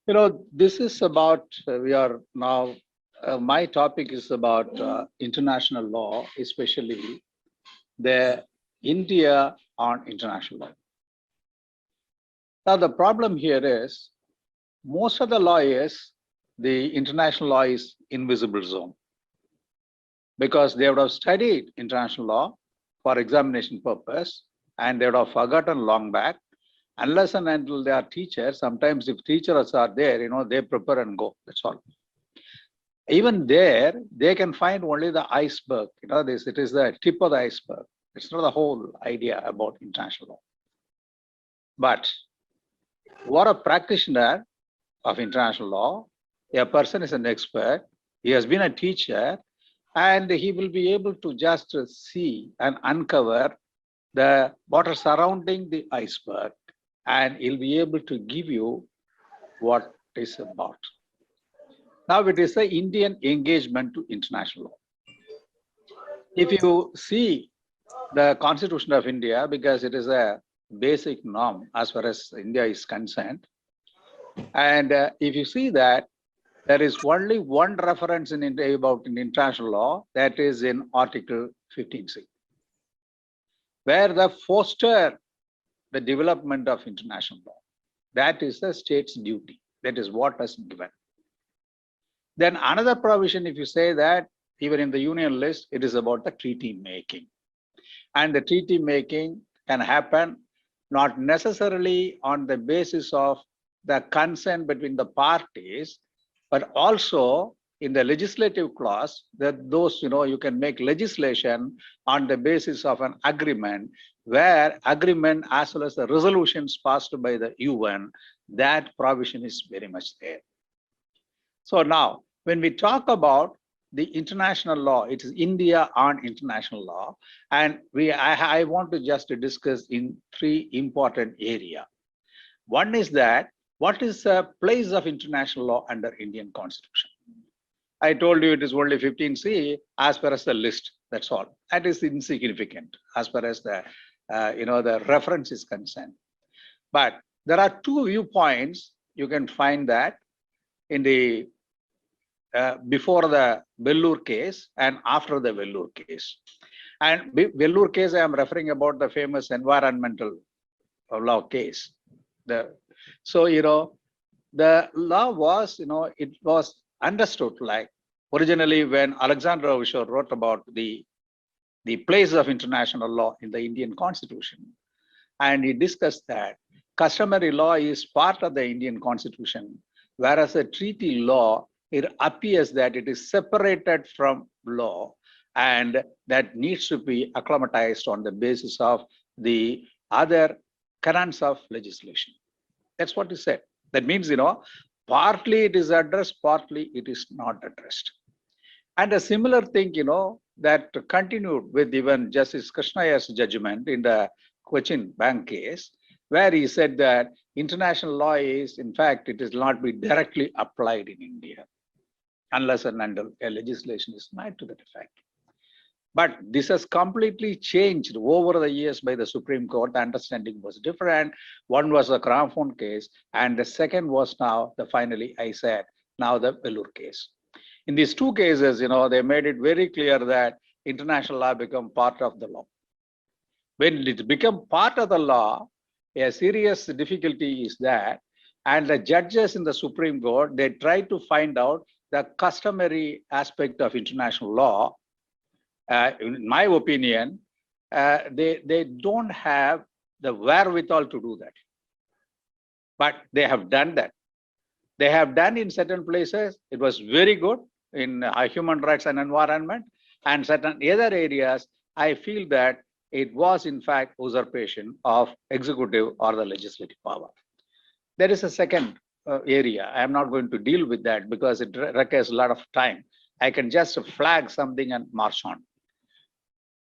This is about, we are now, my topic is about international law, especially the India on international law. Now, the problem here is most of the law is the international law is invisible zone because they would have studied international law for examination purpose and they would have forgotten long back. Unless and until they are teachers, sometimes if teachers are there, they prepare and go. That's all. Even there, they can find only the iceberg. It is the tip of the iceberg. It's not the whole idea about international law. But what a practitioner of international law, a person is an expert, he has been a teacher, and he will be able to just see and uncover the water surrounding the iceberg, and he'll be able to give you what it's about. Now it is the Indian engagement to international law. If you see the Constitution of India, because it is a basic norm as far as India is concerned, and if you see that, there is only one reference in India about international law, that is in Article 15C, where the foster the development of international law. That is the state's duty. That is what is given. Then another provision, if you say that, even in the union list, it is about the treaty making. And the treaty making can happen not necessarily on the basis of the consent between the parties, but also in the legislative clause, that those, you can make legislation on the basis of an agreement, where agreement as well as the resolutions passed by the UN, that provision is very much there. So now, when we talk about the international law, it is India on international law, and I want to just discuss in three important areas. One is that, what is the place of international law under Indian Constitution? I told you it is only 15C as far as the list, that's all. That is insignificant as far as the, the reference is concerned. But there are two viewpoints. You can find that in the, before the Vellore case and after the Vellore case. And Vellore case, I am referring about the famous environmental law case. So, the law was, it was understood like originally when Alexander O'Shore wrote about the place of international law in the Indian Constitution. And he discussed that customary law is part of the Indian Constitution, whereas the treaty law, it appears that it is separated from law and that needs to be acclimatized on the basis of the other canons of legislation. That's what he said. That means, partly it is addressed, partly it is not addressed. And a similar thing, that continued with even Justice Krishnayya's judgment in the Cochin Bank case, where he said that international law is, in fact, it is not be directly applied in India, unless and until a legislation is made to that effect. But this has completely changed over the years by the Supreme Court. The understanding was different. One was the Crampon case, and the second was now finally, I said, now the Vellore case. In these two cases, they made it very clear that international law become part of the law. When it become part of the law, a serious difficulty is that, and the judges in the Supreme Court, they try to find out the customary aspect of international law. In my opinion, they don't have the wherewithal to do that. But they have done that. They have done in certain places. It was very good in human rights and environment, and certain other areas, I feel that it was in fact usurpation of executive or the legislative power. There is a second area. I am not going to deal with that because it requires a lot of time. I can just flag something and march on.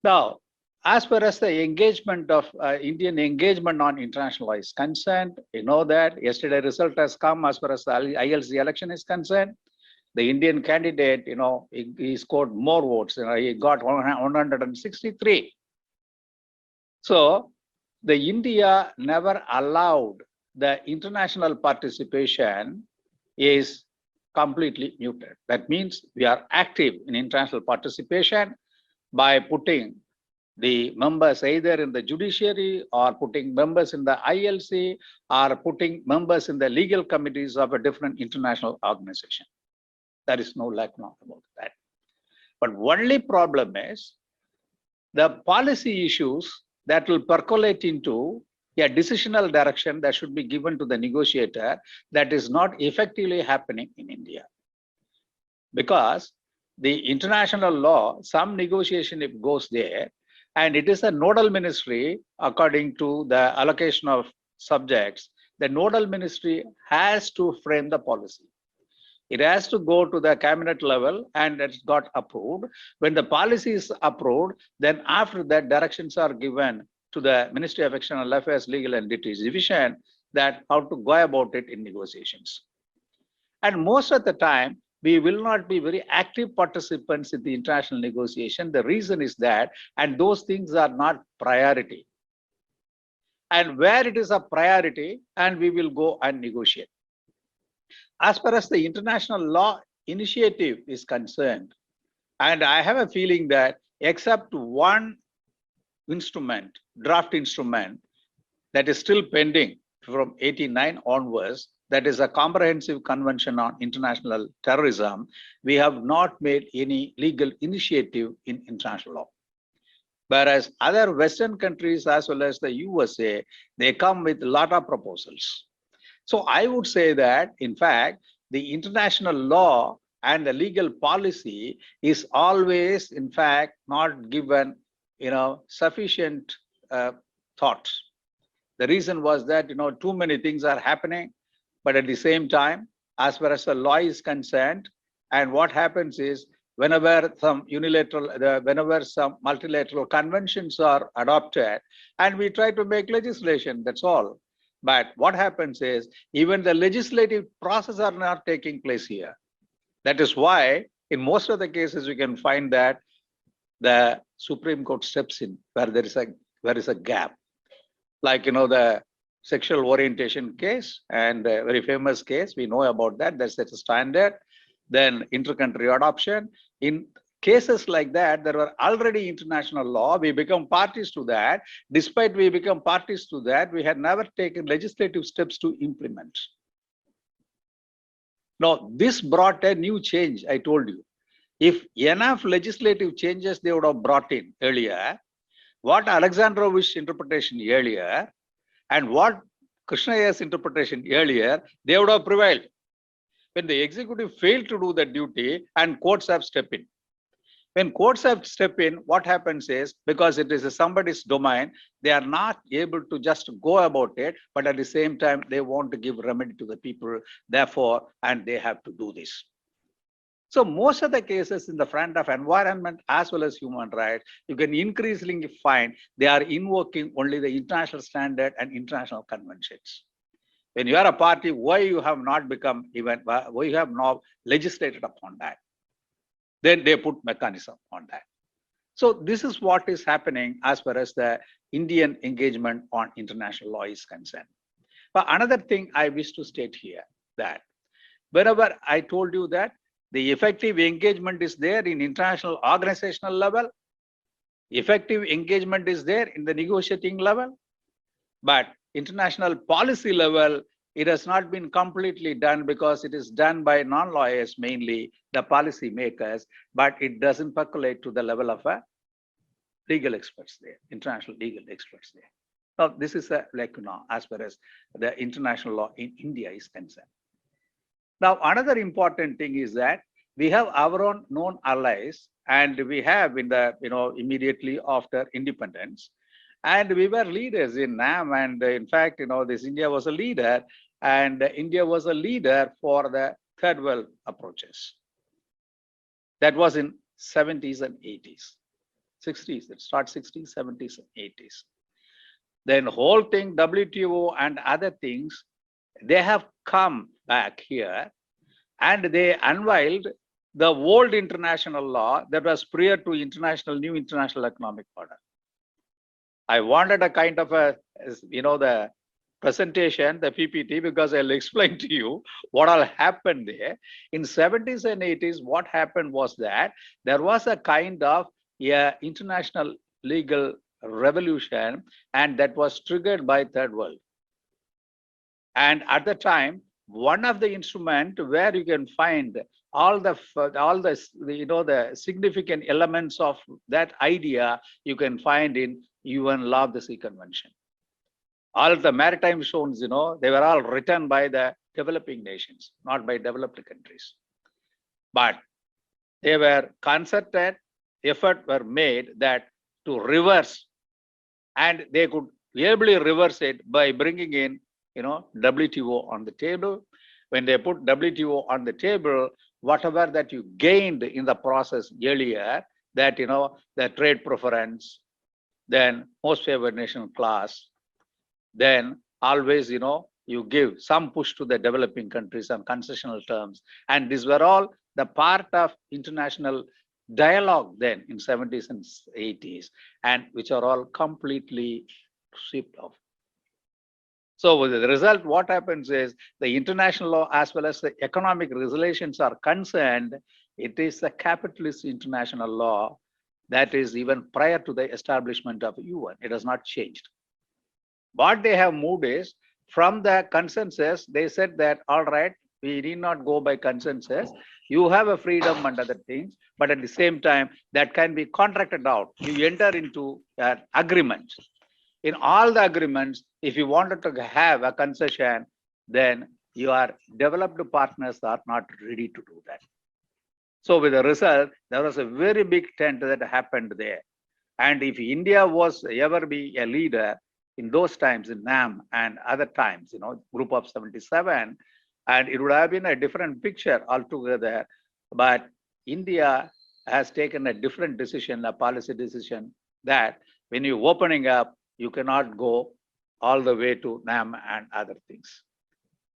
Now, as far as the engagement of Indian engagement on international law is concerned, you know that yesterday result has come as far as the ILC election is concerned. The Indian candidate, he scored more votes. He got 163. So the India never allowed the international participation is completely muted. That means we are active in international participation by putting the members either in the judiciary or putting members in the ILC or putting members in the legal committees of a different international organization. There is no lack about that. But only problem is the policy issues that will percolate into a decisional direction that should be given to the negotiator that is not effectively happening in India. Because the international law, some negotiation if goes there, and it is a nodal ministry according to the allocation of subjects, the nodal ministry has to frame the policy. It has to go to the cabinet level and it's got approved. When the policy is approved, then after that directions are given to the Ministry of External Affairs Legal Entities Division that how to go about it in negotiations. And most of the time, we will not be very active participants in the international negotiation. The reason is that, and those things are not priority. And where it is a priority, and we will go and negotiate. As far as the international law initiative is concerned, and I have a feeling that except one instrument, draft instrument, that is still pending from 89 onwards, that is a comprehensive convention on international terrorism, we have not made any legal initiative in international law. Whereas other Western countries as well as the USA, they come with a lot of proposals. So I would say that, in fact, the international law and the legal policy is always, in fact, not given, sufficient thoughts. The reason was that, too many things are happening, but at the same time, as far as the law is concerned, and what happens is, whenever some multilateral conventions are adopted, and we try to make legislation, that's all. But what happens is, even the legislative process are not taking place here. That is why, in most of the cases, you can find that the Supreme Court steps in where there is a gap. Like, the sexual orientation case, and a very famous case, we know about that, that's a standard. Then inter-country adoption. In cases like that, there were already international law, we become parties to that. Despite we become parties to that, we had never taken legislative steps to implement. Now, this brought a new change, I told you. If enough legislative changes they would have brought in earlier, what Alexandrovich interpretation earlier, and what Krishna Ayer's interpretation earlier, they would have prevailed. When the executive failed to do the duty and courts have stepped in. When courts have stepped in, what happens is, because it is somebody's domain, they are not able to just go about it, but at the same time, they want to give remedy to the people, therefore, and they have to do this. So most of the cases in the front of environment as well as human rights, you can increasingly find they are invoking only the international standard and international conventions. When you are a party, why you have not become even, why you have not legislated upon that? Then they put mechanism on that. So this is what is happening as far as the Indian engagement on international law is concerned. But another thing I wish to state here, that whenever I told you that the effective engagement is there in international organizational level, effective engagement is there in the negotiating level, but international policy level, it has not been completely done because it is done by non-lawyers, mainly the policy makers, but it doesn't percolate to the level of legal experts there, international legal experts there. Now, this is as far as the international law in India is concerned. Now, another important thing is that we have our own known allies, and we have in the, immediately after independence, and we were leaders in NAM, and in fact, this India was a leader, and India was a leader for the third world approaches. That was in 70s and 80s, 60s, it starts 60s, 70s, and 80s. Then whole thing, WTO and other things, they have come back here, and they unveiled the old international law that was prior to new international economic order. I wanted a kind of the presentation, the PPT, because I'll explain to you what all happened there. In 70s and 80s, what happened was that there was a kind of international legal revolution, and that was triggered by Third World. And at the time, one of the instrument where you can find all the the significant elements of that idea, you can find in UN Law of the Sea Convention. All the maritime zones, they were all written by the developing nations, not by developed countries. But they were concerted effort were made that to reverse, and they could ably reverse it by bringing in WTO on the table. When they put WTO on the table, whatever that you gained in the process earlier, that the trade preference, then most favored nation clause, then always you give some push to the developing countries on concessional terms, and these were all the part of international dialogue then in 70s and 80s, and which are all completely swept off. So with the result, what happens is the international law as well as the economic relations are concerned, it is a capitalist international law that is even prior to the establishment of UN. It has not changed. What they have moved is from the consensus, they said that, all right, we need not go by consensus. You have a freedom and other things, but at the same time, that can be contracted out. You enter into an agreement. In all the agreements, if you wanted to have a concession, then your developed partners are not ready to do that. So with the result, there was a very big tent that happened there. And if India was ever be a leader in those times in NAM and other times, group of 77, and it would have been a different picture altogether. But India has taken a different decision, a policy decision, that when you're opening up, you cannot go all the way to NAM and other things.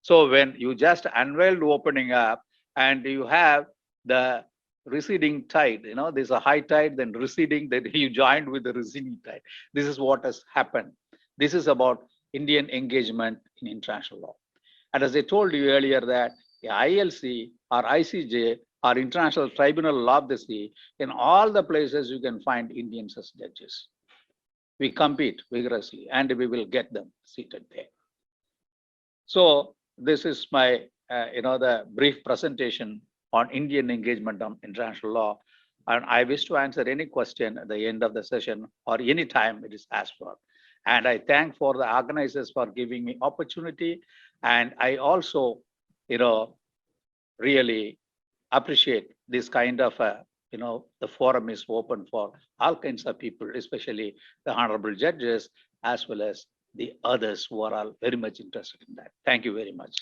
So when you just unveiled opening up and you have the receding tide, there's a high tide, then receding, then you joined with the receding tide. This is what has happened. This is about Indian engagement in international law. And as I told you earlier that the ILC or ICJ or International Tribunal Law of the Sea, in all the places you can find Indians as judges. We compete vigorously and we will get them seated there. So this is my, the brief presentation on Indian engagement on international law. And I wish to answer any question at the end of the session or any time it is asked for. And I thank for the organizers for giving me opportunity. And I also, really appreciate this kind of, the forum is open for all kinds of people, especially the honorable judges, as well as the others who are all very much interested in that. Thank you very much.